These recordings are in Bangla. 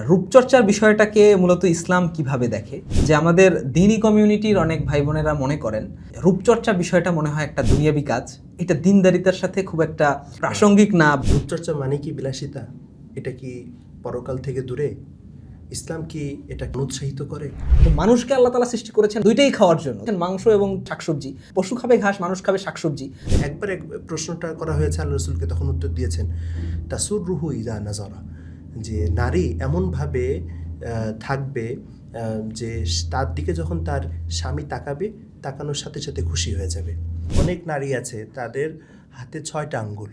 রূপচর্চার বিষয়টাকে মূলত ইসলাম কিভাবে দেখে, যে আমাদের দ্বীনি কমিউনিটির অনেক ভাই বোনেরা মনে করেন রূপচর্চা বিষয়টা মনে হয় একটা দুনিয়াবি কাজ, এটা দিনদারিতার সাথে খুব একটা প্রাসঙ্গিক না। রূপচর্চা মানে কি বিলাসিতা? এটা কি পরকাল থেকে দূরে? ইসলাম কি এটা উৎসাহিত করে? তো মানুষকে আল্লাহ তাআলা সৃষ্টি করেছেন দুইটাই খাওয়ার জন্য, মাংস এবং শাকসবজি। পশু খাবে ঘাস, মানুষ খাবে শাকসবজি। একবার প্রশ্নটা করা হয়েছে আল্লাহ রসুলকে, তখন উত্তর দিয়েছেন তাসুর রুহু ইজা নাজারা, যে নারী এমনভাবে থাকবে যে তার দিকে যখন তার স্বামী তাকাবে, তাকানোর সাথে সাথে খুশি হয়ে যাবে। অনেক নারী আছে তাদের হাতে 6টা আঙ্গুল,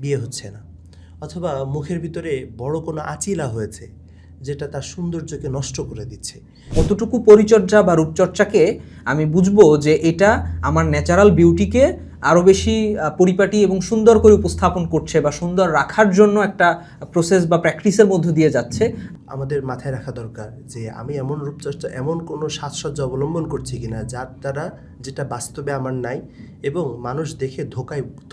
বিয়ে হচ্ছে না, অথবা মুখের ভিতরে বড় কোনো আচিলা হয়েছে যেটা তার সৌন্দর্যকে নষ্ট করে দিচ্ছে। কতটুকু পরিচর্যা বা রূপচর্চাকে আমি বুঝবো যে এটা আমার ন্যাচারাল বিউটিকে আরও বেশি পরিপাটি এবং সুন্দর করে উপস্থাপন করছে বা সুন্দর রাখার জন্য একটা প্রসেস বা প্র্যাকটিসের মধ্য দিয়ে যাচ্ছে। আমাদের মাথায় রাখা দরকার যে আমি এমন রূপচর্চা, এমন কোনো সাজসজ্জা অবলম্বন করছি কিনা যার দ্বারা যেটা বাস্তবে আমার নাই, এবং মানুষ দেখে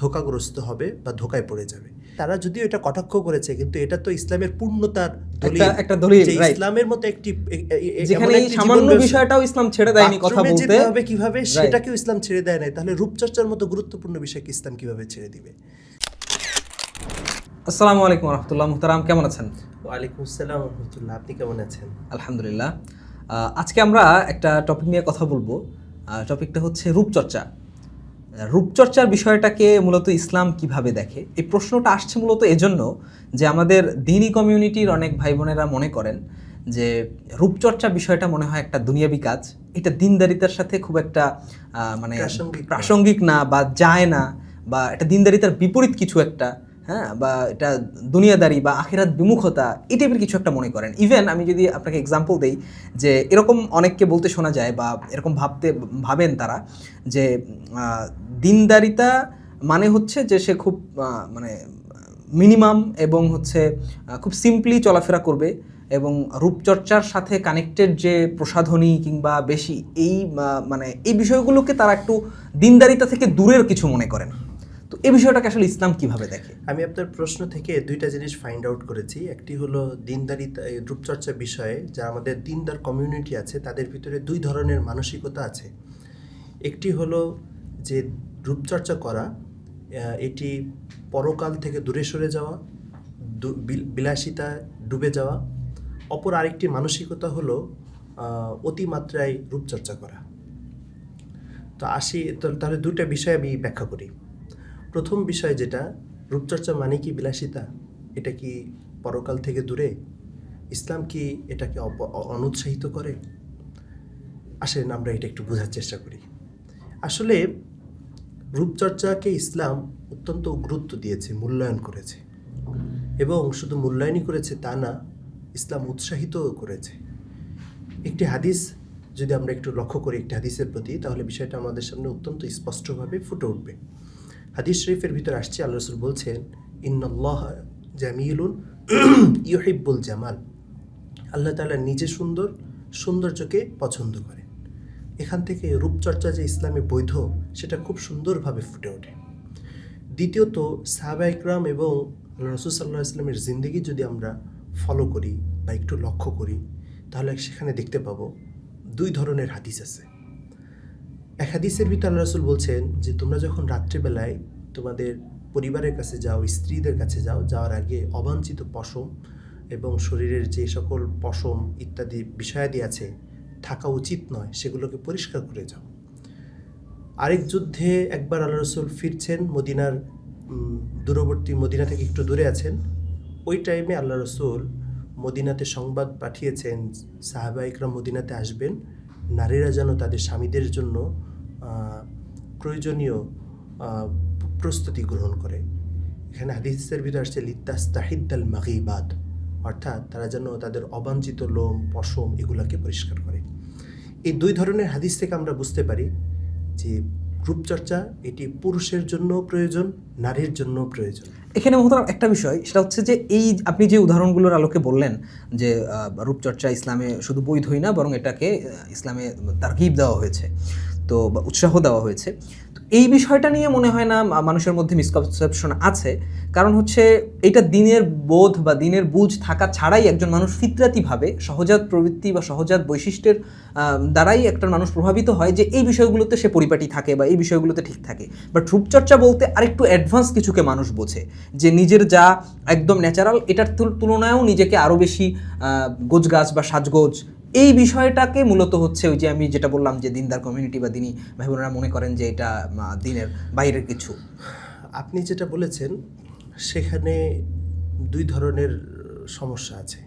ধোকাগ্রস্ত হবে বা ধোকায় পড়ে যাবে। তারা যদিও এটা কটাক্ষ করেছে, কিন্তু এটা তো ইসলামের পূর্ণতার একটা দলিল, ইসলামের মতো একটি, যেখানে সামান্য বিষয়টাও ইসলাম ছেড়ে দেয়নি কথা বলতে হবে কিভাবে, সেটাকেও ইসলাম ছেড়ে দেয় নাই, তাহলে রূপচর্চার মতো গুরুত্বপূর্ণ বিষয়কে ইসলাম কিভাবে ছেড়ে দিবে? আসসালামু আলাইকুম রহমতুল্লাহ। মুহতারাম, কেমন আছেন? ওয়ালাইকুম আসসালাম রহমতুল্লাহ, আপনি কেমন আছেন? আলহামদুলিল্লাহ। আজকে আমরা একটা টপিক নিয়ে কথা বলবো। টপিকটা হচ্ছে রূপচর্চা। রূপচর্চার বিষয়টাকে মূলত ইসলাম কিভাবে দেখে, এই প্রশ্নটা আসছে মূলত এজন্য যে আমাদের দ্বীনি কমিউনিটির অনেক ভাই বোনেরা মনে করেন যে রূপচর্চা বিষয়টা মনে হয় একটা দুনিয়াবি কাজ, এটা দিনদারিতার সাথে খুব একটা মানে প্রাসঙ্গিক না বা যায় না, বা এটা দিনদারিতার বিপরীত কিছু একটা, হ্যাঁ, বা এটা দুনিয়াদারি বা আখিরাত বিমুখতা, এই টাইপের কিছু একটা মনে করেন। ইভেন আমি যদি আপনাকে এক্সাম্পল দেই, যে এরকম অনেককে বলতে শোনা যায় বা এরকম ভাবেন তারা যে দিনদারিতা মানে হচ্ছে যে সে খুব মানে মিনিমাম এবং হচ্ছে খুব সিম্পলি চলাফেরা করবে, এবং রূপচর্চার সাথে কানেক্টেড যে প্রসাধনী কিংবা বেশি এই মানে এই বিষয়গুলোকে তারা একটু দিনদারিতা থেকে দূরের কিছু মনে করেন। তো এই বিষয়টাকে আসলে ইসলাম কিভাবে দেখে? আমি আপনার প্রশ্ন থেকে দুইটা জিনিস ফাইন্ড আউট করেছি। একটি হলো দিনদারিতা, রূপচর্চা বিষয়ে যা আমাদের দিনদার কমিউনিটি আছে তাদের ভিতরে দুই ধরনের মানসিকতা আছে। একটি হলো যে রূপচর্চা করা এটি পরকাল থেকে দূরে সরে যাওয়া, বিলাসিতা ডুবে যাওয়া। অপর আরেকটি মানসিকতা হলো অতিমাত্রায় রূপচর্চা করা। তো তাহলে দুইটা বিষয় আমি ব্যাখ্যা করি। প্রথম বিষয় যেটা, রূপচর্চা মানে কি বিলাসিতা? এটা কি পরকাল থেকে দূরে? ইসলাম কি এটাকে অনুৎসাহিত করে? আসেন আমরা এটা একটু বোঝার চেষ্টা করি। আসলে রূপচর্চাকে ইসলাম অত্যন্ত গুরুত্ব দিয়েছে, মূল্যায়ন করেছে, এবং শুধু মূল্যায়নই করেছে তা না, ইসলাম উৎসাহিতও করেছে। একটি হাদিস যদি আমরা একটু লক্ষ্য করি একটি হাদিসের প্রতি, তাহলে বিষয়টা আমাদের সামনে অত্যন্ত স্পষ্টভাবে ফুটে উঠবে। হাদিস শরীফের ভিতরে আসছে, আল্লাহ রাসূল বলছেন ইন্নাল্লাহ জামিলুন ইউহিব্বুল জামাল। আল্লাহ তাআলা নিজে সুন্দর, সৌন্দর্যকে পছন্দ করেন। এখান থেকে রূপচর্চা যে ইসলামে বৈধ সেটা খুব সুন্দরভাবে ফুটে ওঠে। দ্বিতীয়ত, সাহাবা ইকরাম এবং আল্লাহ রাসূল সাল্লাল্লাহু আলাইহি ওয়াসাল্লামের জিন্দেগি যদি আমরা ফলো করি বা একটু লক্ষ্য করি, তাহলে সেখানে দেখতে পাবো দুই ধরনের হাদিস আছে। এক হাদিসের ভিতরে আল্লাহ রাসূল বলছেন যে তোমরা যখন রাত্রিবেলায় তোমাদের পরিবারের কাছে যাও, স্ত্রীদের কাছে যাও, যাওয়ার আগে অবাঞ্ছিত পশম এবং শরীরের যে সকল পশম ইত্যাদি বিষয়াদি আছে থাকা উচিত নয়, সেগুলোকে পরিষ্কার করে যাও। আরেক যুদ্ধে একবার আল্লাহ রাসূল ফিরছেন, মদিনার দূরবর্তী মদিনা থেকে একটু দূরে আছেন। ওই টাইমে আল্লাহ রাসূল মদিনাতে সংবাদ পাঠিয়েছেন সাহাবা ইকরাম মদিনাতে আসবেন, নারীরা যেন তাদের স্বামীদের জন্য প্রয়োজনীয় প্রস্তুতি গ্রহণ করে। এখানে হাদিসের ভিতরে আসছে লিতাস্তাহিদ্দাল মাগিবাত, অর্থাৎ তারা যেন তাদের অবাঞ্ছিত লোম পশম এগুলাকে পরিষ্কার করে। এই দুই ধরনের হাদিস থেকে আমরা বুঝতে পারি যে রূপচর্চা এটি পুরুষের জন্য প্রয়োজন, নারীর জন্য প্রয়োজন। এখানে মহতারাম একটা বিষয়, সেটা হচ্ছে যে এই আপনি যে উদাহরণগুলোর আলোকে বললেন যে রূপচর্চা ইসলামে শুধু বৈধই না, বরং এটাকে ইসলামে তারগিব দেওয়া হয়েছে, তো উৎসাহ দেওয়া হয়েছে। তো এই বিষয়টা নিয়ে মনে হয় না মানুষের মধ্যে মিসকনসেপশন আছে, কারণ হচ্ছে এটা দিনের বোধ বা দিনের বুঝ থাকা ছাড়াই একজন মানুষ ফিতরাতিভাবে সহজাত প্রবৃত্তি বা সহজাত বৈশিষ্ট্যের দ্বারাই একটা মানুষ প্রভাবিত হয় যে এই বিষয়গুলোতে সে পরিপাটি থাকে বা এই বিষয়গুলোতে ঠিক থাকে। বাট রূপচর্চা বলতে আরেকটু অ্যাডভান্স কিছুকে মানুষ বোঝে, যে নিজের যা একদম ন্যাচারাল এটার তুলনায়ও নিজেকে আরও বেশি গোছগাছ বা সাজগোজ, এই বিষয়টাকে মূলত হচ্ছে ওই যে আমি যেটা বললাম যে দিনদার কমিউনিটি বা দিনী ভাই বোনেরা মনে করেন যে এটা দিনের বাইরের কিছু। আপনি যেটা বলেছেন সেখানে দুই ধরনের সমস্যা আছে।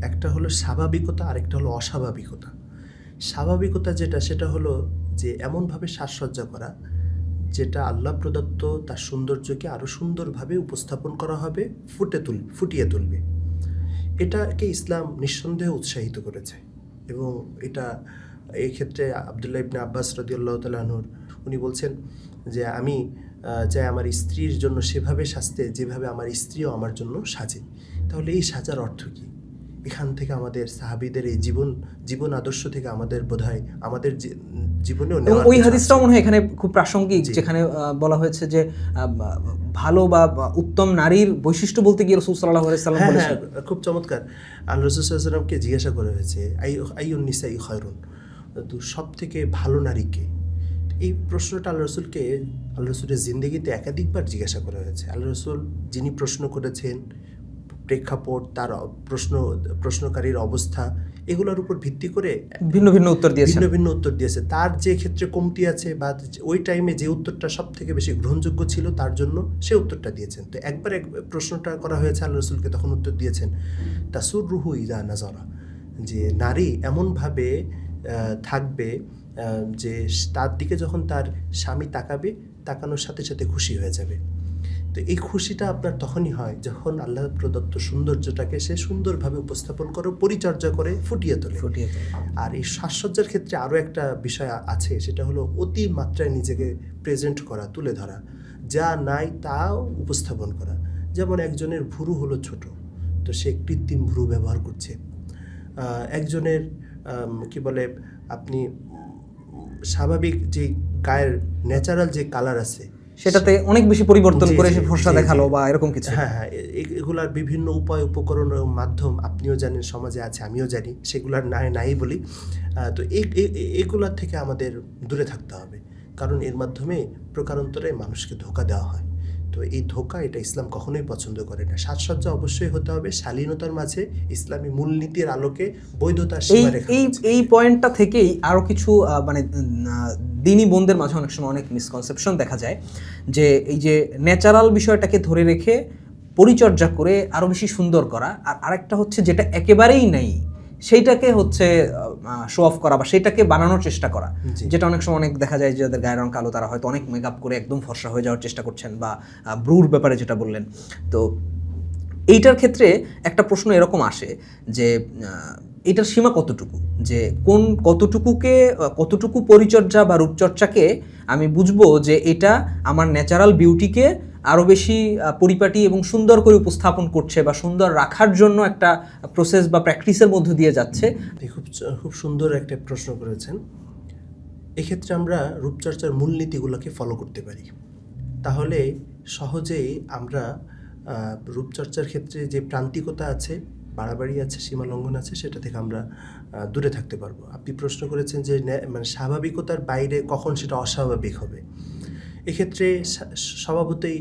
একটা হলো স্বাভাবিকতা, আরেকটা হলো অস্বাভাবিকতা। স্বাভাবিকতা যেটা, সেটা হলো যে এমনভাবে সাজসজ্জা করা যেটা আল্লাহ প্রদত্ত তার সৌন্দর্যকে আরও সুন্দরভাবে উপস্থাপন করা হবে, ফুটিয়ে তুলবে। এটাকে ইসলাম নিঃসন্দেহে উৎসাহিত করেছে এবং এটা এই ক্ষেত্রে আব্দুল্লাহ ইবনে আব্বাস রাদিয়াল্লাহু তাআলা আনহুর উনি বলছেন যে আমি চাই আমার স্ত্রীর জন্য সেভাবে সাজতে যেভাবে আমার স্ত্রীও আমার জন্য সাজে। তাহলে এই সাজার অর্থ কী? এখান থেকে আমাদের সাহাবীদের এই জীবন আদর্শ থেকে আমাদের বোধহয় আমাদের জীবনেও এবং নেওয়ার ওই কিছু হাদিসটাও আছে। মনে হয় এখানে খুব প্রাসঙ্গিক, জি। যেখানে বলা হয়েছে যে ভালো বা উত্তম নারীর বৈশিষ্ট্য বলতে গিয়ে রাসূল সাল্লাল্লাহু আলাইহি সাল্লাম হ্যাঁ, বলেছেন। হ্যাঁ, খুব চমৎকার। আল্লাহ রাসূল সাল্লাল্লাহু আলাইহি ওয়াসাল্লামকে জিজ্ঞাসা করা হয়েছে, আইয়ুন নিসাই খায়রুন, তো সবথেকে ভালো নারী কে? এই প্রশ্নটা আল্লাহ রসুলের জিন্দেগিতে একাধিকবার জিজ্ঞাসা করা হয়েছে। আল্লাহ রসুল যিনি প্রশ্ন করেছেন, প্রেক্ষাপট, তার প্রশ্নকারীর অবস্থা, এগুলোর উপর ভিত্তি করে ভিন্ন ভিন্ন উত্তর দিয়েছেন। ভিন্ন ভিন্ন উত্তর দিয়েছে। তার যে ক্ষেত্রে কমতি আছে বা ওই টাইমে যে উত্তরটা সব থেকে বেশি গ্রহণযোগ্য ছিল তার জন্য সে উত্তরটা দিয়েছেন। তো একবার প্রশ্নটা করা হয়েছে আল্লাহ রসুলকে, তখন উত্তর দিয়েছেন তাসুর রুহু ইদা নাজারা, যে নারী এমনভাবে থাকবে যে তার দিকে যখন তার স্বামী তাকানোর সাথে সাথে খুশি হয়ে যাবে। তো এই খুশিটা আপনার তখনই হয় যখন আল্লাহ প্রদত্ত সৌন্দর্যটাকে সে সুন্দরভাবে উপস্থাপন করে, পরিচর্যা করে ফুটিয়ে তোলে। আর এই সাজসজ্জার ক্ষেত্রে আরও একটা বিষয় আছে, সেটা হলো অতি মাত্রায় নিজেকে প্রেজেন্ট করা, তুলে ধরা, যা নাই তাও উপস্থাপন করা। যেমন একজনের ভুরু হলো ছোট, তো সে কৃত্রিম ভুরু ব্যবহার করছে। একজনের কি বলে, আপনি স্বাভাবিক যে গায়ের ন্যাচারাল যে কালার আছে সেটাতে অনেক বেশি পরিবর্তন করে সে ফর্সা জি, দেখালো বা এরকম কিছু। হ্যাঁ, হ্যাঁ, এগুলার বিভিন্ন উপায় উপকরণ এবং মাধ্যম আপনিও জানেন, সমাজে আছে, আমিও জানি, সেগুলার নাই বলি। তো এগুলার থেকে আমাদের দূরে থাকতে হবে, কারণ এর মাধ্যমে প্রকারান্তরে মানুষকে ধোঁকা দেওয়া হয়। তো এই ধোঁকা, এটা ইসলাম কখনোই পছন্দ করে না। সাজসজ্জা অবশ্যই হতে হবে শালীনতার মাঝে, ইসলামী মূলনীতির আলোকে, বৈধতার সীমারেখা। এই পয়েন্টটা থেকেই আরও কিছু মানে দিনী বোনদের মাঝে অনেক সময় অনেক মিসকনসেপশন দেখা যায়, যে এই যে ন্যাচারাল বিষয়টাকে ধরে রেখে পরিচর্যা করে আরও বেশি সুন্দর করা, আর আরেকটা হচ্ছে যেটা একেবারেই নেই সেইটাকে হচ্ছে শো অফ করা বা সেটাকে বানানোর চেষ্টা করা। যেটা অনেক সময় অনেক দেখা যায় যে যাদের গায়ের রং কালো তারা হয়তো অনেক মেকআপ করে একদম ফর্সা হয়ে যাওয়ার চেষ্টা করছেন, বা ব্রুর ব্যাপারে যেটা বললেন। তো এইটার ক্ষেত্রে একটা প্রশ্ন এরকম আসে যে এটার সীমা কতটুকু, যে কতটুকু পরিচর্যা বা রূপচর্চাকে আমি বুঝবো যে এটা আমার ন্যাচারাল বিউটিকে আরও বেশি পরিপাটি এবং সুন্দর করে উপস্থাপন করছে বা সুন্দর রাখার জন্য একটা প্রসেস বা প্র্যাকটিসের মধ্য দিয়ে যাচ্ছে। খুব সুন্দর একটা প্রশ্ন করেছেন। এক্ষেত্রে আমরা রূপচর্চার মূলনীতিগুলোকে ফলো করতে পারি, তাহলে সহজেই আমরা রূপচর্চার ক্ষেত্রে যে প্রান্তিকতা আছে, বাড়াবাড়ি আছে, সীমা লঙ্ঘন আছে, সেটা থেকে আমরা দূরে থাকতে পারবো। আপনি প্রশ্ন করেছেন যে মানে স্বাভাবিকতার বাইরে কখন সেটা অস্বাভাবিক হবে। এক্ষেত্রে স্বভাবতই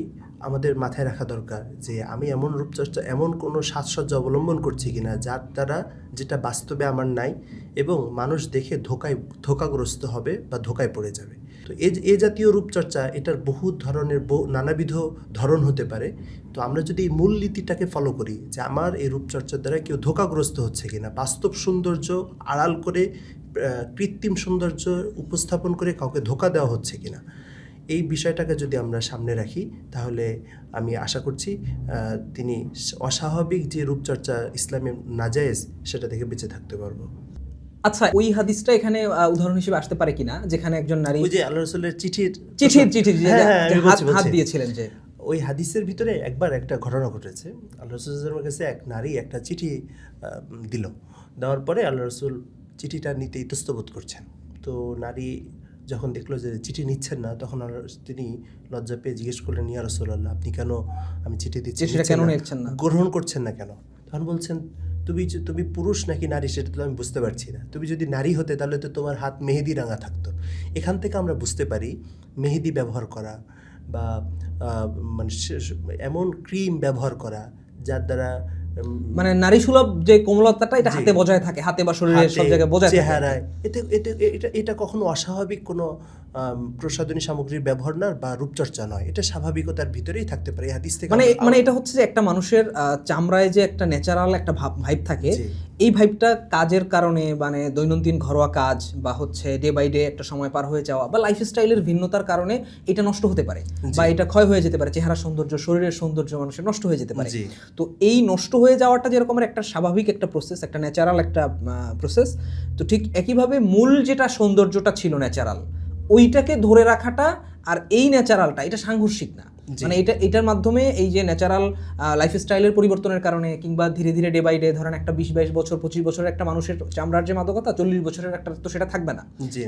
আমাদের মাথায় রাখা দরকার যে আমি এমন রূপচর্চা, এমন কোনো সাজসজ্জা অবলম্বন করছি কিনা যার দ্বারা যেটা বাস্তবে আমার নাই এবং মানুষ দেখে ধোঁকাগ্রস্ত হবে বা ধোঁকায় পড়ে যাবে। তো এ জাতীয় রূপচর্চা, এটার বহু ধরনের নানাবিধ ধরন হতে পারে। তো আমরা যদি এই মূলনীতিটাকে ফলো করি যে আমার এই রূপচর্চার দ্বারা কেউ ধোঁকাগ্রস্ত হচ্ছে কিনা, বাস্তব সৌন্দর্য আড়াল করে কৃত্রিম সৌন্দর্য উপস্থাপন করে কাউকে ধোঁকা দেওয়া হচ্ছে কিনা, এই বিষয়টাকে যদি আমরা সামনে রাখি, তাহলে আমি আশা করছি তিনি অস্বাভাবিক যে রূপচর্চা ইসলামে নাজায়েজ, সেটা থেকে বেঁচে থাকতে পারবো। আচ্ছা, ওই হাদিসটা এখানে উদাহরণ হিসেবে আসতে পারে কিনা, যেখানে একজন নারী ওই যে আল্লাহ রাসূলের চিঠি হাত দিয়েছিলেন, যে ওই হাদিসের ভিতরে একবার একটা ঘটনা ঘটেছে। আল্লাহ রাসূলের কাছে এক নারী একটা চিঠি দেওয়ার পরে আল্লাহ রাসূল চিঠিটা নিতে ইতস্তত বোধ করছেন। তো নারী যখন দেখলো যে চিঠি নিচ্ছেন না, তখন তিনি লজ্জা পেয়ে জিজ্ঞেস করলেন, ইয়া রাসূলুল্লাহ, আপনি কেন আমি চিঠি দিচ্ছি চিঠিটা কেন নিচ্ছেন না? গ্রহণ করছেন না কেন? তখন বলছেন, তুমি পুরুষ নাকি নারী সেটা তো আমি বুঝতে পারছি না। তুমি যদি নারী হতে তাহলে তো তোমার হাত মেহেদি রাঙা থাকতো। এখান থেকে আমরা বুঝতে পারি মেহেদি ব্যবহার করা বা মানে এমন ক্রিম ব্যবহার করা যার দ্বারা মানে নারী সুলভ যে কোমলতাটা এটা হাতে বজায় থাকে, হাতে বা শরীরের সব জায়গায় বজায় থাকে। চেহারায় এটা কখনো অস্বাভাবিক কোনো প্রসাধনী সামগ্রীর ব্যবহার না বা রূপচর্চা নয়, এটা স্বাভাবিকতার ভিতরেই থাকতে পারে। এই হাদিস থেকে মানে এটা হচ্ছে যে একটা মানুষের চামড়ায় যে একটা ন্যাচারাল একটা ভাইব থাকে, এই ভাইবটা কাজের কারণে, মানে দৈনন্দিন ঘরোয়া কাজ বা হচ্ছে ডে বাই ডে একটা সময় পার হয়ে যাওয়া বা লাইফস্টাইলের ভিন্নতার কারণে এটা নষ্ট হতে পারে বা এটা ক্ষয় হয়ে যেতে পারে। চেহারা সৌন্দর্য, শরীরের সৌন্দর্য মানুষের নষ্ট হয়ে যেতে পারে। তো এই নষ্ট হয়ে যাওয়াটা যেরকম একটা স্বাভাবিক একটা প্রসেস, একটা ন্যাচারাল একটা প্রসেস, তো ঠিক একইভাবে মূল যেটা সৌন্দর্যটা ছিল ন্যাচারাল, ওইটাকে ধরে রাখাটা আর এই ন্যাচারালটা এটা সাংঘর্ষিক না। মানে এটার মাধ্যমে এই যে ন্যাচারাল লাইফস্টাইলের পরিবর্তনের কারণে কিংবা ধীরে ধীরে ডে বাই ডে, ধরেন একটা 20-22 বছর 25 বছরের একটা মানুষের চামড়ার যে মাদকতা 40 বছরের একটা তো সেটা থাকবে না।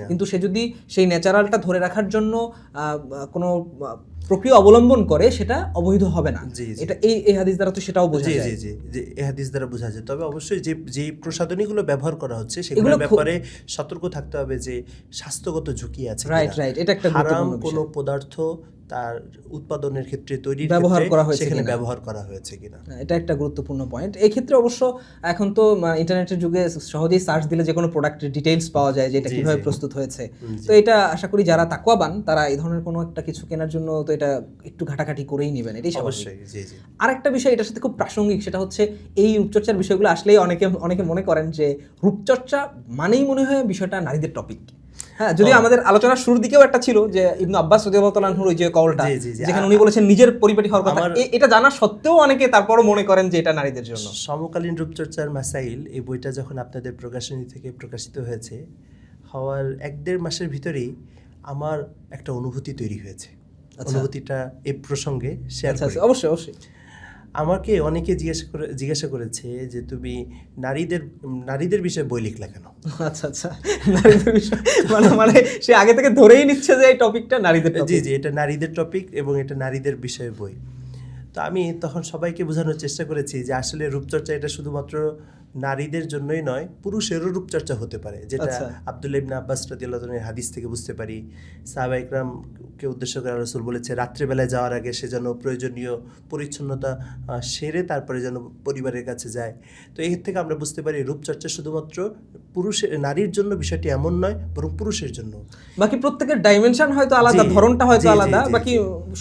কিন্তু সে যদি সেই ন্যাচারালটা ধরে রাখার জন্য কোনো প্রক্রিয়া অবলম্বন করে, সেটা অবৈধ হবে না। এটা এই হাদিস দ্বারা তো সেটাও বোঝা যায়। যে এই হাদিস দ্বারা বোঝা যায়। তবে অবশ্যই যে প্রসাধনীগুলো ব্যবহার করা হচ্ছে সেগুলোর ব্যাপারে সতর্ক থাকতে হবে যে স্বাস্থ্যগত ঝুঁকি আছে। রাইট, এটা একটা হারাম কোনো পদার্থ তার উৎপাদনের ক্ষেত্রে, তৈরির ব্যবহার করা হয়েছে সেখানে ব্যবহার করা হয়েছে কিনা, এটা একটা গুরুত্বপূর্ণ পয়েন্ট। এই ক্ষেত্রে অবশ্য এখন তো ইন্টারনেটের যুগে সহজেই সার্চ দিলে যে কোনো প্রোডাক্টের ডিটেইলস পাওয়া যায় যে এটা কিভাবে প্রস্তুত হয়েছে। তো এটা আশা করি যারা তাকওয়াবান তারা এই ধরনের কোনো একটা কিছু কেনার জন্য তো এটা একটু ঘাটাঘাটি করেই নেবেন, এটাই অবশ্যই। আরেকটা বিষয় এটার সাথে খুব প্রাসঙ্গিক, সেটা হচ্ছে এই রূপচর্চার বিষয়গুলো আসলেই অনেকে মনে করেন যে রূপচর্চা মানেই মনে হয় বিষয়টা নারীদের টপিক। হ্যাঁ, যদি আমাদের আলোচনার শুরুর দিকেও একটা ছিল যে ইবনে আব্বাস রাদিয়াল্লাহু তাআলা আনহুর ওই যে কওলটা, যেখানে উনি বলেছেন নিজের পরিপাটি হওয়ার কথা, এটা জানা সত্ত্বেও অনেকে তারপরও মনে করেন যে এটা নারীদের জন্য। সমকালীন রূপচর্চার মাসাইল এই বইটা যখন আপনাদের প্রকাশনী থেকে প্রকাশিত হয়েছে, হওয়ার 1-1.5 মাসের ভিতরেই আমার একটা অনুভূতি তৈরি হয়েছে। অনুভূতিটা এই প্রসঙ্গে শেয়ার করি। অবশ্যই। আমাকে অনেকে জিজ্ঞাসা করেছে যে তুমি নারীদের বিষয়ে বই লিখলে কেন? আচ্ছা, নারীদের বিষয় মানে সে আগে থেকে ধরেই নিচ্ছে যে এই টপিকটা নারীদের টপিক। জি, এটা নারীদের টপিক এবং এটা নারীদের বিষয়ে বই। তো আমি তখন সবাইকে বোঝানোর চেষ্টা করেছি যে আসলে রূপচর্চা এটা শুধুমাত্র নারীদের জন্যই নয়, পুরুষেরও রূপচর্চা হতে পারে, যেটা আব্দুল্লাহ ইবনে আব্বাস রাদিয়াল্লাহু তাআলার হাদিস থেকে বুঝতে পারি। সাহাবা ইকরামকে উদ্দেশ্য করে রাসূল বলেছে রাত্রেবেলায় যাওয়ার আগে সে যেন প্রয়োজনীয় পরিচ্ছন্নতা সেরে তারপরে যেন পরিবারের কাছে যায়। তো এর থেকে আমরা বুঝতে পারি রূপচর্চা শুধুমাত্র নারীর জন্য বিষয়টি এমন নয়, বরং পুরুষের জন্য। বাকি প্রত্যেকের ডাইমেনশন হয়তো আলাদা, ধরনটা হয়তো আলাদা, বাকি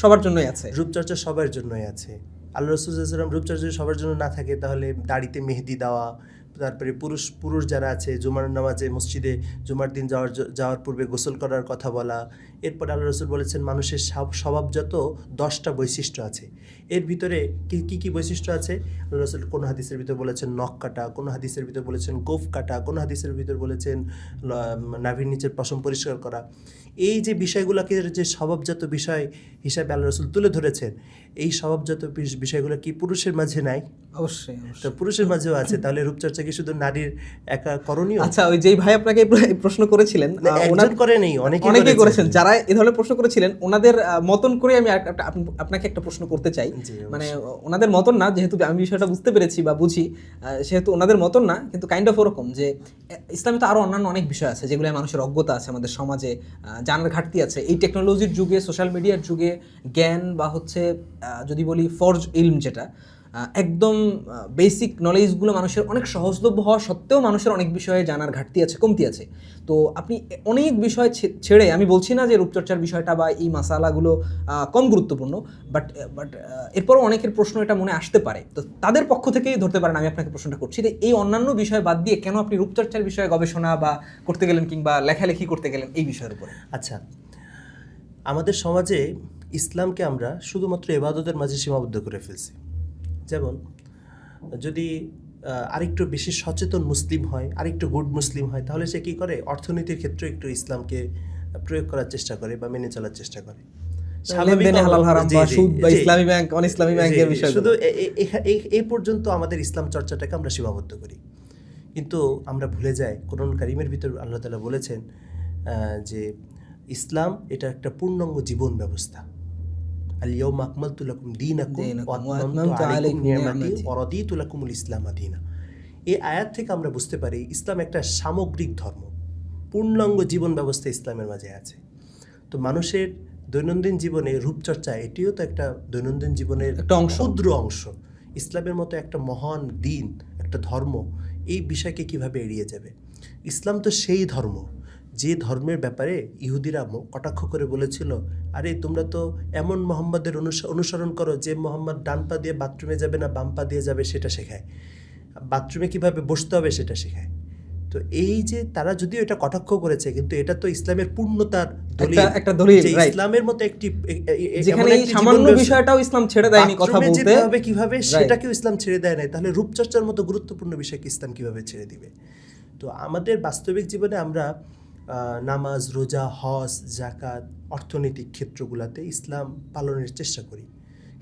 সবার জন্যই আছে। রূপচর্চা সবার জন্যই আছে। আল্লাহ রাসূল সাল্লাল্লাহু আলাইহি ওয়াসাল্লাম রূপচর্চা সবার জন্য না থাকে তাহলে দাড়িতে মেহেদি দেওয়া, তারপরে পুরুষ যারা আছে জুমার নামাজে মসজিদে জুমার দিন যাওয়ার পূর্বে গোসল করার কথা বলা। এরপর আল্লাহ রাসূল বলেছেন মানুষের স্বভাবজাত 10টা বৈশিষ্ট্য আছে। এর ভিতরে কি বৈশিষ্ট্য আছে? আল্লাহ রাসূল কোনো হাদিসের ভিতরে বলেছেন নখ কাটা, কোনো হাদিসের ভিতরে বলেছেন গোঁফ কাটা, কোনো হাদিসের ভিতরে বলেছেন নাভির নিচের পশম পরিষ্কার করা। এই যে বিষয়গুলোকে যে স্বভাবজাত বিষয় হিসাবে আল্লাহ রাসূল তুলে ধরেছেন, এই স্বভাবজাত বিষয়গুলো কি পুরুষের মাঝে নাই? অবশ্যই। তো পুরুষের মাঝেও আছে। তাহলে রূপচর্চা কি শুধু নারীর একা করণীয়? আচ্ছা, ওই যেই ভাই আপনাকে প্রশ্ন করেছিলেন, ওনার করে নেই, অনেকেই করেছেন। যারা এই ধরনের প্রশ্ন করেছিলেন ওনাদের মতন করে আমি আপনাকে একটা প্রশ্ন করতে চাই। মানে ওনাদের মতন না, যেহেতু আমি বিষয়টা বুঝতে পেরেছি বা বুঝি, সেহেতু ওনাদের মতন না, কিন্তু কাইন্ড অফ ওরকম যে ইসলামে তো আরো অন্যান্য অনেক বিষয় আছে যেগুলো মানুষের অজ্ঞতা আছে, আমাদের সমাজে জানার ঘাটতি আছে। এই টেকনোলজির যুগে, সোশ্যাল মিডিয়ার যুগে জ্ঞান বা হচ্ছে যদি বলি ফরজ ইলম, যেটা একদম বেসিক নলেজগুলো মানুষের অনেক সহজলভ্য হওয়া সত্ত্বেও মানুষের অনেক বিষয়ে জানার ঘাটতি আছে, কমতি আছে। তো আপনি অনেক বিষয় ছেড়ে, আমি বলছি না যে রূপচর্চার বিষয়টা বা এই মাসালাগুলো কম গুরুত্বপূর্ণ, বাট এরপরও অনেকের প্রশ্ন এটা মনে আসতে পারে, তো তাদের পক্ষ থেকেই ধরতে পারেন আমি আপনাকে প্রশ্নটা করছি যে এই অন্যান্য বিষয় বাদ দিয়ে কেন আপনি রূপচর্চার বিষয়ে গবেষণা বা করতে গেলেন কিংবা লেখালেখি করতে গেলেন এই বিষয়ের উপরে? আচ্ছা, আমাদের সমাজে ইসলামকে আমরা শুধুমাত্র ইবাদতের মাঝে সীমাবদ্ধ করে ফেলছি। যেমন যদি আরেকটু বেশি সচেতন মুসলিম হয়, আরেকটু গুড মুসলিম হয়, তাহলে সে কী করে? অর্থনীতির ক্ষেত্রে একটু ইসলামকে প্রয়োগ করার চেষ্টা করে বা মেনে চলার চেষ্টা করে। শুধু এই পর্যন্ত আমাদের ইসলাম চর্চাটাকে আমরা সীমাবদ্ধ করি, কিন্তু আমরা ভুলে যাই কোরআন কারীমের ভিতর আল্লাহ তাআলা বলেছেন যে ইসলাম এটা একটা পূর্ণাঙ্গ জীবন ব্যবস্থা। আল-ইয়াওমা আকমালতু লাকুম দীনাকুম ওয়া আতমামতু আলাইকুম নি'মাতি ওয়া রাদিতু লাকুমুল ইসলামা দীনা। এই আয়াত থেকে আমরা বুঝতে পারি ইসলাম একটা সামগ্রিক ধর্ম, পূর্ণাঙ্গ জীবন ব্যবস্থা ইসলামের মাঝে আছে। তো মানুষের দৈনন্দিন জীবনে রূপচর্চা এটিও তো একটা দৈনন্দিন জীবনের একটা অংশ, ক্ষুদ্র অংশ। ইসলামের মতো একটা মহান দিন, একটা ধর্ম, এই বিষয়কে কিভাবে এড়িয়ে যাবে? ইসলাম তো সেই ধর্ম যে ধর্মের ব্যাপারে ইহুদিরা কটাক্ষ করে বলেছিল, আরে তোমরা তো এমন মোহাম্মদের অনুসরণ করো যে মোহাম্মদ ডান পা দিয়ে বাথরুমে যাবে না বাম পা দিয়ে যাবে সেটা শেখায়, বাথরুমে কিভাবে বসতে হবে সেটা শেখায়। তো এই যে তারা যদিও এটা কটাক্ষ করেছে, কিন্তু এটা তো ইসলামের পূর্ণতার দলিল, একটা দলিল, যে right? ইসলামের মতো একটি যেখানে এই সামান্য বিষয়টাও ইসলাম ছেড়ে দেয়নি কথা বাথরুমে বলতে, যেতে হবে কিভাবে Right. সেটাকেও ইসলাম ছেড়ে দেয় নাই, তাহলে রূপচর্চার মতো গুরুত্বপূর্ণ বিষয়কে ইসলাম কিভাবে ছেড়ে দিবে? তো আমাদের বাস্তবিক জীবনে আমরা নামাজ, রোজা, হজ, যাকাত, অর্থনৈতিক ক্ষেত্রগুলোতে ইসলাম পালনের চেষ্টা করি,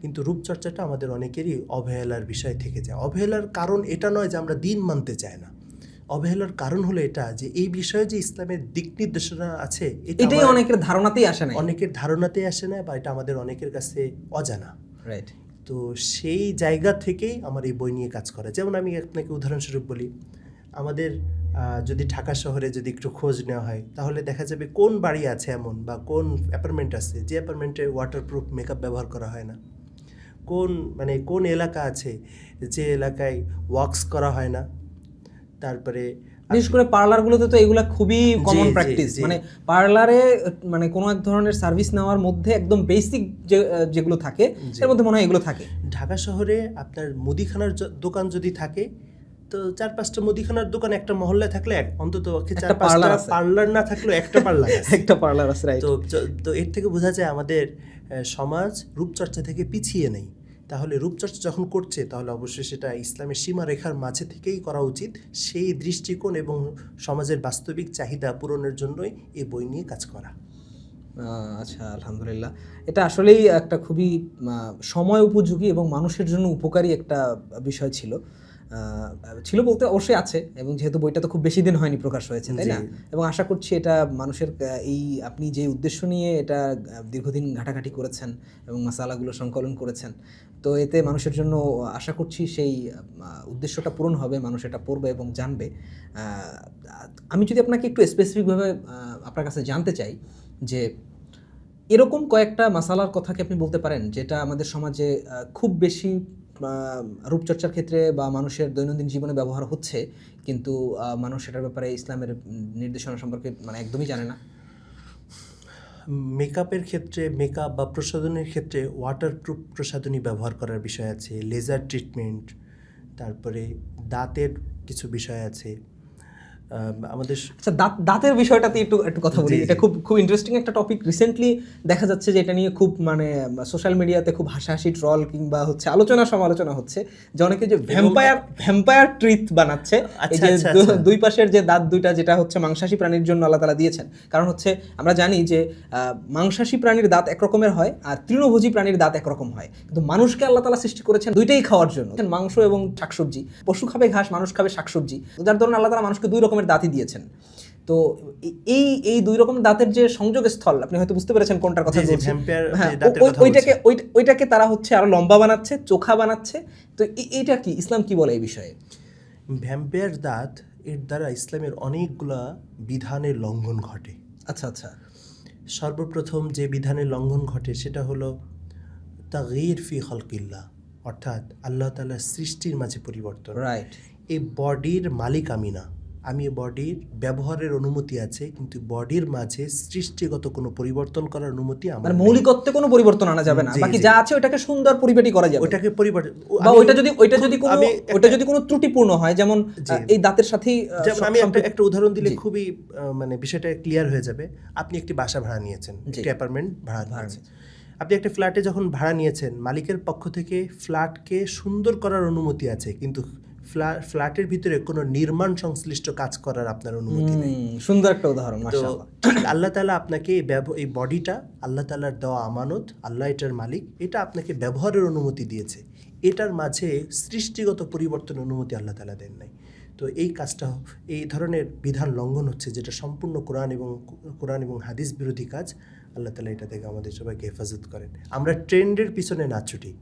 কিন্তু রূপচর্চাটা আমাদের অনেকেরই অবহেলার বিষয় থেকে যায়। অবহেলার কারণ এটা নয় যে আমরা দিন মানতে চাই না, অবহেলার কারণ হলো এটা যে এই বিষয়ে যে ইসলামের দিক নির্দেশনা আছে এটাই অনেকের ধারণাতেই আসে না, অনেকের ধারণাতেই আসে না, বা এটা আমাদের অনেকের কাছে অজানা। রাইট। তো সেই জায়গা থেকেই আমার এই বই নিয়ে কাজ করা। যেমন আমি আপনাকে উদাহরণস্বরূপ বলি, আমাদের যদি ঢাকা শহরে যদি একটু খোঁজ নেওয়া হয় তাহলে দেখা যাবে কোন বাড়ি আছে এমন, বা কোন অ্যাপার্টমেন্ট আছে যে অ্যাপার্টমেন্টে ওয়াটারপ্রুফ মেকআপ ব্যবহার করা হয় না, কোন এলাকা আছে যে এলাকায় ওয়াক্স করা হয় না। তারপরে বিশেষ করে পার্লারগুলোতে তো এগুলা খুবই কমন প্র্যাকটিস, মানে পার্লারে মানে কোনো এক ধরনের সার্ভিস নেওয়ার মধ্যে একদম বেসিক যেগুলো থাকে এর মধ্যে মনে হয় এগুলো থাকে। ঢাকা শহরে আপনার মুদিখানার দোকান যদি থাকে তো 4-5টা মুদিখানার দোকান একটা মহল্লায় থাকলে অন্তত 4-5টা পার্লার না থাকলেও একটা পার্লার আছে, একটা পার্লার আছে, রাইট। তো এর থেকে বোঝা যায় আমাদের সমাজ রূপচর্চা থেকে পিছিয়ে নেই। তাহলে রূপচর্চা যখন করছে তাহলে অবশ্যই সেটা ইসলামের সীমারেখার মাঝে থেকেই করা উচিত। সেই দৃষ্টিকোণ এবং সমাজের বাস্তবিক চাহিদা পূরণের জন্যই এই বই নিয়ে কাজ করা। আচ্ছা, আলহামদুলিল্লাহ। এটা আসলেই একটা খুবই সময় উপযোগী এবং মানুষের জন্য উপকারী একটা বিষয় ছিল বলতে অবশ্যই আছে, এবং যেহেতু বইটা তো খুব বেশি দিন হয়নি প্রকাশ হয়েছে, তাই না? এবং আশা করছি এটা মানুষের এই আপনি যে উদ্দেশ্য নিয়ে এটা দীর্ঘদিন ঘাটাঘাটি করেছেন এবং মাসালাগুলো সংকলন করেছেন, তো এতে মানুষের জন্য আশা করছি সেই উদ্দেশ্যটা পূরণ হবে, মানুষ এটা পড়বে এবং জানবে। আমি যদি আপনাকে একটু স্পেসিফিকভাবে আপনার কাছে জানতে চাই যে এরকম কয়েকটা মাসালার কথা কি আপনি বলতে পারেন যেটা আমাদের সমাজে খুব বেশি রূপচর্চার ক্ষেত্রে বা মানুষের দৈনন্দিন জীবনে ব্যবহার হচ্ছে, কিন্তু মানুষ সেটার ব্যাপারে ইসলামের নির্দেশনা সম্পর্কে মানে একদমই জানে না? মেকআপের ক্ষেত্রে, মেকআপ বা প্রসাধনের ক্ষেত্রে ওয়াটারপ্রুফ প্রসাধনী ব্যবহার করার বিষয় আছে, লেজার ট্রিটমেন্ট, তারপরে দাঁতের কিছু বিষয় আছে আমাদের। আচ্ছা, দাঁতের বিষয়টাতে একটু কথা বলি। এটা খুব ইন্টারেস্টিং একটা টপিক। রিসেন্টলি দেখা যাচ্ছে যে এটা নিয়ে খুব মানে সোশ্যাল মিডিয়াতে খুব হাসাহাসি, ট্রল কিংবা হচ্ছে আলোচনা সমালোচনা হচ্ছে, যে অনেকে যে ভ্যাম্পায়ার ট্রিথ বানাচ্ছে, এই যে দুই পাশের যে দাঁত দুইটা, যেটা হচ্ছে মাংসাশী প্রাণীর জন্য আল্লাহ তাআলা দিয়েছেন। কারণ হচ্ছে আমরা জানি যে মাংসাশী প্রাণীর দাঁত একরকমের হয় আর তৃণভোজী প্রাণীর দাঁত একরকম হয়, কিন্তু মানুষকে আল্লাহ তাআলা সৃষ্টি করেছেন দুইটাই খাওয়ার জন্য, মাংস এবং শাকসবজি। পশু খাবে ঘাস, মানুষ খাবে শাকসবজি, যার ধরুন আল্লাহ তাআলা মানুষকে দুই রকমের দাঁতই দিয়েছেন। তো এই দুই রকম দাঁতের যে সংযোগ স্থল, আপনি হয়তো বুঝতে পেরেছেন কোনটার কথা বলছি। ওইটাকে তারা হচ্ছে আরো লম্বা বানাচ্ছে, চোখা বানাচ্ছে। তো এইটা কি ইসলাম কি বলে এই বিষয়ে? ভ্যাম্পায়ার দাঁত এর দ্বারা ইসলামের অনেকগুলা বিধানের লঙ্ঘন ঘটে। আচ্ছা আচ্ছা। সর্বপ্রথম যে বিধানের লঙ্ঘন ঘটে সেটা হলো তাগয়ির ফি খালকিল্লাহ, অর্থাৎ আল্লাহ তাআলার সৃষ্টির মাঝে পরিবর্তন। রাইট। এই বডির মালিক আমি না, আমি বডির ব্যবহারের অনুমতি আছে, কিন্তু বডির মাঝে সৃষ্টিগত কোনো পরিবর্তন করার অনুমতি আমার, মানে মৌলিকত্বে কোনো পরিবর্তন আনা যাবে না, বাকি যা আছে ওটাকে সুন্দর পরিপাটি করা যাবে। ওটাকে পরিবর্তন, বা ওইটা যদি কোনো ত্রুটিপূর্ণ হয়, যেমন এই দাঁতের সাথেই, যেমন আমি একটা উদাহরণ দিলে খুবই মানে বিষয়টা ক্লিয়ার হয়ে যাবে। আপনি একটি বাসা ভাড়া নিয়েছেন, একটি অ্যাপার্টমেন্ট ভাড়া নিয়েছেন। আপনি একটা ফ্ল্যাটে যখন ভাড়া নিয়েছেন, মালিকের পক্ষ থেকে ফ্ল্যাটকে সুন্দর করার অনুমতি আছে, কিন্তু ফ্ল্যাটের ভিতরে কোনো নির্মাণ সংশ্লিষ্ট কাজ করার আপনার অনুমতি নেই। সুন্দর একটা উদাহরণ, মাশাআল্লাহ। ঠিক আল্লাহ তাআলা আপনাকে এই বডিটা আল্লাহ তাআলার দেওয়া আমানত, আল্লাহ এটার মালিক, এটা আপনাকে ব্যবহারের অনুমতি দিয়েছে, এটার মাঝে সৃষ্টিগত পরিবর্তনের অনুমতি আল্লাহ তাআলা দেন নাই। তো এই কাজটা, এই ধরনের বিধান লঙ্ঘন হচ্ছে, যেটা সম্পূর্ণ কোরআন এবং হাদিস বিরোধী কাজ। আল্লাহ তাআলা এটা থেকে আমাদের সবাইকে হেফাজত করেন। আমরা ট্রেন্ডের পিছনে না ছুটি,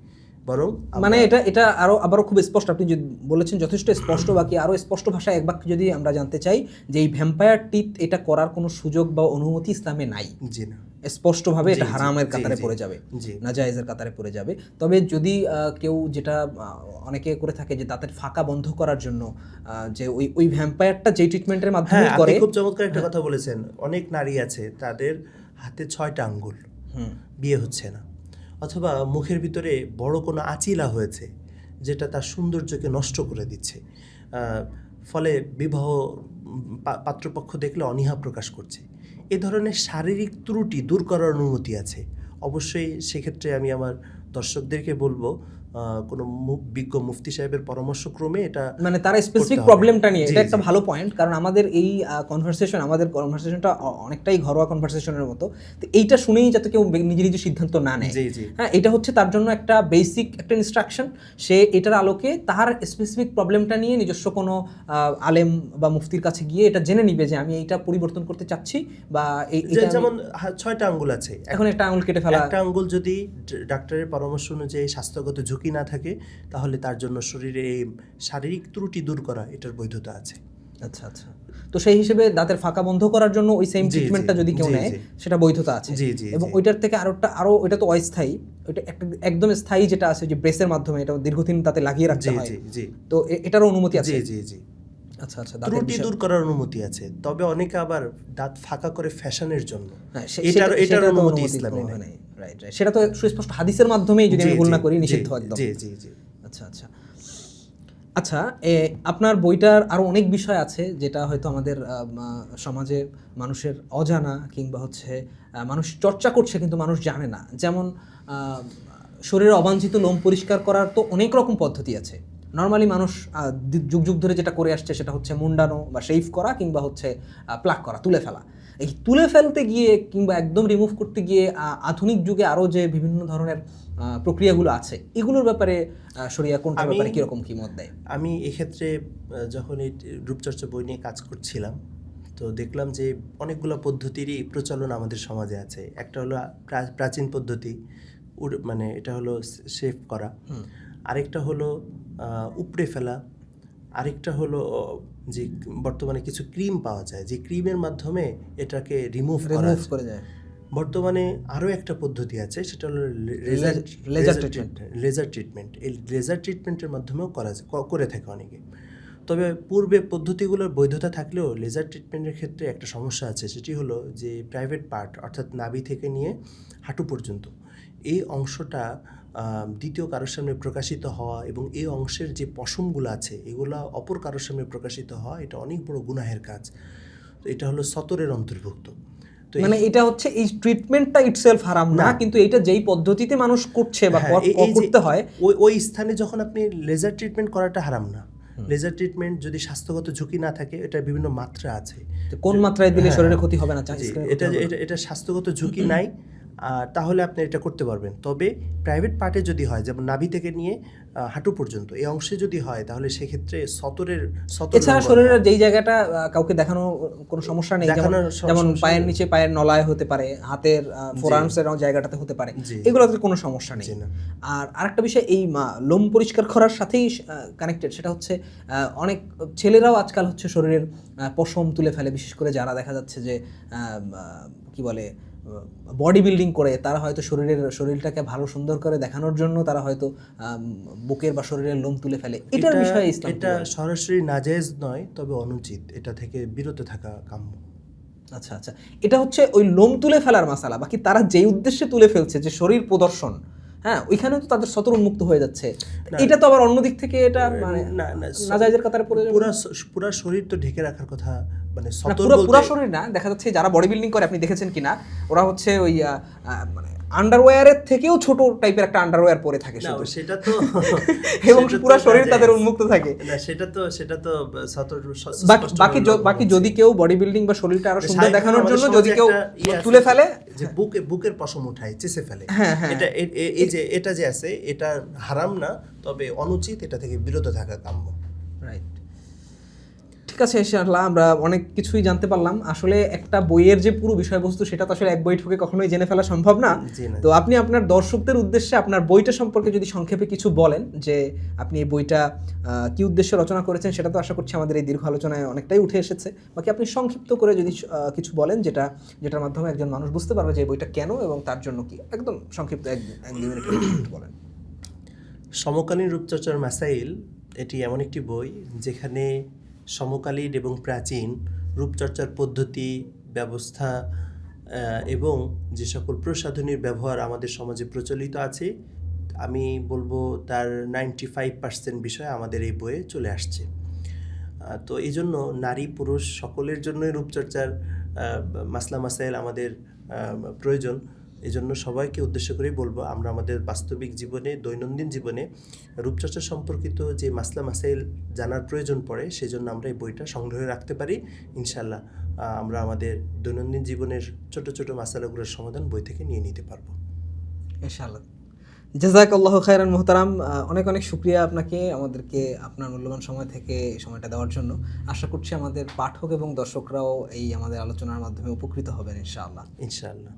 বরং মানে এটা আবারও খুব স্পষ্ট, আপনি যে বলেছেন যথেষ্ট স্পষ্ট, বাকি আরও স্পষ্ট ভাষায় এক বাক্যে যদি আমরা জানতে চাই যে এই ভ্যাম্পায়ার টিথ এটা করার কোনো সুযোগ বা অনুমতি ইসলামে নাই। জি না, স্পষ্টভাবে এটা হারামের কাতারে পড়ে যাবে, নাজায়েজের কাতারে পড়ে যাবে। তবে যদি কেউ, যেটা অনেকে করে থাকে যে দাঁতের ফাঁকা বন্ধ করার জন্য যে ওই ভ্যাম্পায়ারটা যে ট্রিটমেন্টের মাধ্যমে করে। খুব চমৎকার একটা কথা বলেছেন। অনেক নারী আছে তাদের হাতে 6টা আঙ্গুল, বিয়ে হচ্ছে না, অথবা মুখের ভিতরে বড় কোনো আঁচিলা হয়েছে যেটা তার সৌন্দর্যকে নষ্ট করে দিচ্ছে, ফলে বিবাহ পাত্রপক্ষ দেখলে অনীহা প্রকাশ করছে। এ ধরনের শারীরিক ত্রুটি দূর করার অনুমতি আছে। অবশ্যই সেক্ষেত্রে আমি আমার দর্শকদেরকে বলবো, কোনো বিজ্ঞ মুফতি সাহেবের পরামর্শক্রমে এটা, মানে তারা স্পেসিফিক প্রবলেমটা নিয়ে, এটা একটা ভালো পয়েন্ট। কারণ আমাদের এই আমাদের কনভারসেশনটা অনেকটাই ঘরোয়া কনভারসেশনের মতো। তো এইটা শুনেই যাতে কেউ নিজে নিজে সিদ্ধান্ত না নেয়, হ্যাঁ, এটা হচ্ছে তার জন্য একটা বেসিক একটা ইনস্ট্রাকশন। সে এটার আলোকে তার স্পেসিফিক প্রবলেমটা নিয়ে নিজস্ব কোনো আলেম বা মুফতির কাছে গিয়ে এটা জেনে নিবে যে আমি এইটা পরিবর্তন করতে চাচ্ছি, বা যেমন 6টা আঙ্গুল আছে, এখন একটা আঙ্গুল কেটে ফেলা, একটা আঙ্গুল যদি ডাক্তারের পরামর্শ অনুযায়ী স্বাস্থ্যগত ঝুঁকি না থাকে, তাহলে তার জন্য শরীরে এই শারীরিক ত্রুটি দূর করা, এটার বৈধতা আছে। আচ্ছা আচ্ছা, তো সেই হিসেবে দাঁতের ফাঁকা বন্ধ করার জন্য ওই সেম ট্রিটমেন্টটা যদি কেউ নেয় সেটা বৈধতা আছে। এবং ওইটার থেকে আরো ওইটা তো অস্থায়ী, ওইটা একদম স্থায়ী যেটা আছে যে ব্রেসের মাধ্যমে এটা দীর্ঘদিন তাতে লাগিয়ে রাখতে হয়, তো এটারও অনুমতি আছে। আচ্ছা আচ্ছা, ত্রুটি দূর করার অনুমতি আছে। তবে অনেকে আবার দাঁত ফাঁকা করে ফ্যাশনের জন্য, এটার অনুমতি ইসলামে নেই। রাইট, সেটা তো সুস্পষ্ট হাদিসের মাধ্যমেই, যদি আমি ভুল না করি, নিষিদ্ধ একদম। আচ্ছা আচ্ছা আচ্ছা, আপনার বইটার আরও অনেক বিষয় আছে যেটা হয়তো আমাদের সমাজে মানুষের অজানা, কিংবা হচ্ছে মানুষ চর্চা করছে কিন্তু মানুষ জানে না। যেমন শরীরের অবাঞ্ছিত লোম পরিষ্কার করার তো অনেক রকম পদ্ধতি আছে। নর্মালি মানুষ যুগ যুগ ধরে যেটা করে আসছে সেটা হচ্ছে মুন্ডানো বা শেভ করা, কিংবা হচ্ছে প্লাক করা, তুলে ফেলা। এই তুলে ফেলতে গিয়ে কিংবা একদম রিমুভ করতে গিয়ে আধুনিক যুগে আরও যে বিভিন্ন ধরনের প্রক্রিয়াগুলো আছে, এগুলোর ব্যাপারে শরিয়া কোনটার ব্যাপারে কীরকম কী মত দেয়? আমি এক্ষেত্রে যখন এই রূপচর্চা বই নিয়ে কাজ করছিলাম, তো দেখলাম যে অনেকগুলো পদ্ধতিরই প্রচলন আমাদের সমাজে আছে। একটা হলো প্রাচীন পদ্ধতি, মানে এটা হলো শেভ করা, আরেকটা হলো উপড়ে ফেলা, আরেকটা হলো যে বর্তমানে কিছু ক্রিম পাওয়া যায়, যে ক্রিমের মাধ্যমে এটাকে রিমুভ করা যায়। বর্তমানে আরও একটা পদ্ধতি আছে, সেটা হলো লেজার ট্রিটমেন্ট। এই লেজার ট্রিটমেন্টের মাধ্যমেও করে থাকে অনেকে। তবে পূর্বে পদ্ধতিগুলোর বৈধতা থাকলেও লেজার ট্রিটমেন্টের ক্ষেত্রে একটা সমস্যা আছে, সেটি হলো যে প্রাইভেট পার্ট, অর্থাৎ নাভি থেকে নিয়ে হাঁটু পর্যন্ত এই অংশটা দ্বিতীয় কারোর সামনে প্রকাশিত হওয়া, এবং এই অংশের যে পশমগুলো আছে এগুলো অপর কারোর সামনে প্রকাশিত হওয়া, এটা অনেক বড় গুনাহের কাজ। তো এটা হলো সতরের অন্তর্ভুক্ত। মানে এটা হচ্ছে এই ট্রিটমেন্টটা ইটসেলফ হারাম না, কিন্তু এটা যেই পদ্ধতিতে মানুষ করছে বা করতে হয়, ওই স্থানে যখন আপনি লেজার ট্রিটমেন্ট করাটা হারাম না। লেজার ট্রিটমেন্ট যদি স্বাস্থ্যগত ঝুঁকি না থাকে, এটার বিভিন্ন মাত্রা আছে, কোন মাত্রায় দিলে শরীরে ক্ষতি হবে না, এটা স্বাস্থ্যগত ঝুঁকি নাই, তাহলে আপনি এটা করতে পারবেন। তবে প্রাইভেট পার্টে যদি হয়, যেমন নাভি থেকে নিয়ে হাঁটু পর্যন্ত এই অংশে যদি হয়, তাহলে সেক্ষেত্রে এছাড়া শরীরের যেই জায়গাটা কাউকে দেখানো কোনো সমস্যা নেই, যেমন পায়ের নিচে, পায়ের নলায় হতে পারে, হাতের ফোরআর্মসের জায়গাটাতে হতে পারে, এগুলোতে কোনো সমস্যা নেই। আর আরেকটা বিষয়, এই লোম পরিষ্কার করার সাথেই কানেক্টেড, সেটা হচ্ছে অনেক ছেলেরাও আজকাল হচ্ছে শরীরের পশম তুলে ফেলে, বিশেষ করে যারা দেখা যাচ্ছে যে কি বলে বডি বিল্ডিং করে, তারা হয়তো শরীরটাকে ভালো সুন্দর করে দেখানোর জন্য তারা হয়তো বুকের বা শরীরের লোম তুলে ফেলে। এটার বিষয়ে ইসলাম, এটা সরাসরি নাজায়েজ নয়, তবে অনুচিত, এটা থেকে বিরত থাকা কাম্য। আচ্ছা আচ্ছা, এটা হচ্ছে ওই লোম তুলে ফেলার মাসালা। বাকি তারা যেই উদ্দেশ্যে তুলে ফেলছে, যে শরীর প্রদর্শন, হ্যাঁ, ওইখানে তো তাদের সতর উন্মুক্ত হয়ে যাচ্ছে। এটা তো আবার অন্যদিক থেকে এটা মানে নাজায়েজের কাতারে পড়ে যাবে। পুরো শরীর তো ঢেকে রাখার কথা, মানে পুরো শরীর না। দেখা যাচ্ছে যারা বডি বিল্ডিং করে, আপনি দেখেছেন কিনা, ওরা হচ্ছে ওই মানে আন্ডারওয়্যারের থেকেও ছোট টাইপের একটা আন্ডারওয়্যার পরে থাকে শুধু, সেটা তো এবং পুরো শরীর তাদের উন্মুক্ত থাকে। না, সেটা তো বাকি যদি কেউ বডি বিল্ডিং বা শরীরটা আরো সুন্দর দেখানোর জন্য যদি কেউ তুলে ফেলে, যে বুকের পশম উঠায়, চেঁচে ফেলে, এটা এটা যে আছে, এটা হারাম না, তবে অনুচিত, এটা থেকে বিরত থাকা কাম্য। রাইট। কাছে এসে আসলাম, আমরা অনেক কিছুই জানতে পারলাম। আসলে একটা বইয়ের যে পুরো বিষয়বস্তু সেটা তো আসলে এক বই ঠুকে কখনোই জেনে ফেলা সম্ভব না। জি না। তো আপনি আপনার দর্শকদের উদ্দেশ্যে আপনার বইটা সম্পর্কে যদি সংক্ষেপে কিছু বলেন, যে আপনি এই বইটা কি উদ্দেশ্যে রচনা করেছেন, সেটা তো আশা করছি আমাদের এই দীর্ঘ আলোচনায় অনেকটাই উঠে এসেছে। বাকি আপনি সংক্ষিপ্ত করে যদি কিছু বলেন যেটার মাধ্যমে একজন মানুষ বুঝতে পারবে যে এই বইটা কেন এবং তার জন্য কি, একদম সংক্ষিপ্ত এক দুই মিনিটের মধ্যে বলেন। সমকালীন রূপচর্চার মাসাইল এটি এমন একটি বই যেখানে সমকালীন এবং প্রাচীন রূপচর্চার পদ্ধতি, ব্যবস্থা এবং যে সকল প্রসাধনীর ব্যবহার আমাদের সমাজে প্রচলিত আছে, আমি বলবো তার 95% বিষয় আমাদের এই বইয়ে চলে আসছে। তো এই জন্য নারী পুরুষ সকলের জন্যই রূপচর্চার মাসলা মাসাইল আমাদের প্রয়োজন। এই জন্য সবাইকে উদ্দেশ্য করেই বলবো, আমরা আমাদের বাস্তবিক জীবনে, দৈনন্দিন জীবনে রূপচর্চা সম্পর্কিত যে মাসলা মাসাইল জানার প্রয়োজন পড়ে, সেজন্য আমরা এই বইটা সংগ্রহে রাখতে পারি। ইনশাল্লাহ আমরা আমাদের দৈনন্দিন জীবনের ছোট ছোট মাসালাগুলোর সমাধান বই থেকে নিয়ে নিতে পারবো ইনশাআল্লাহ। জাযাকাল্লাহু খায়রান মুহতারাম, অনেক অনেক শুকরিয়া আপনাকে আমাদেরকে আপনার মূল্যবান সময় থেকে এই সময়টা দেওয়ার জন্য। আশা করছি আমাদের পাঠক এবং দর্শকরাও এই আমাদের আলোচনার মাধ্যমে উপকৃত হবেন ইনশাআল্লাহ। ইনশাআল্লাহ।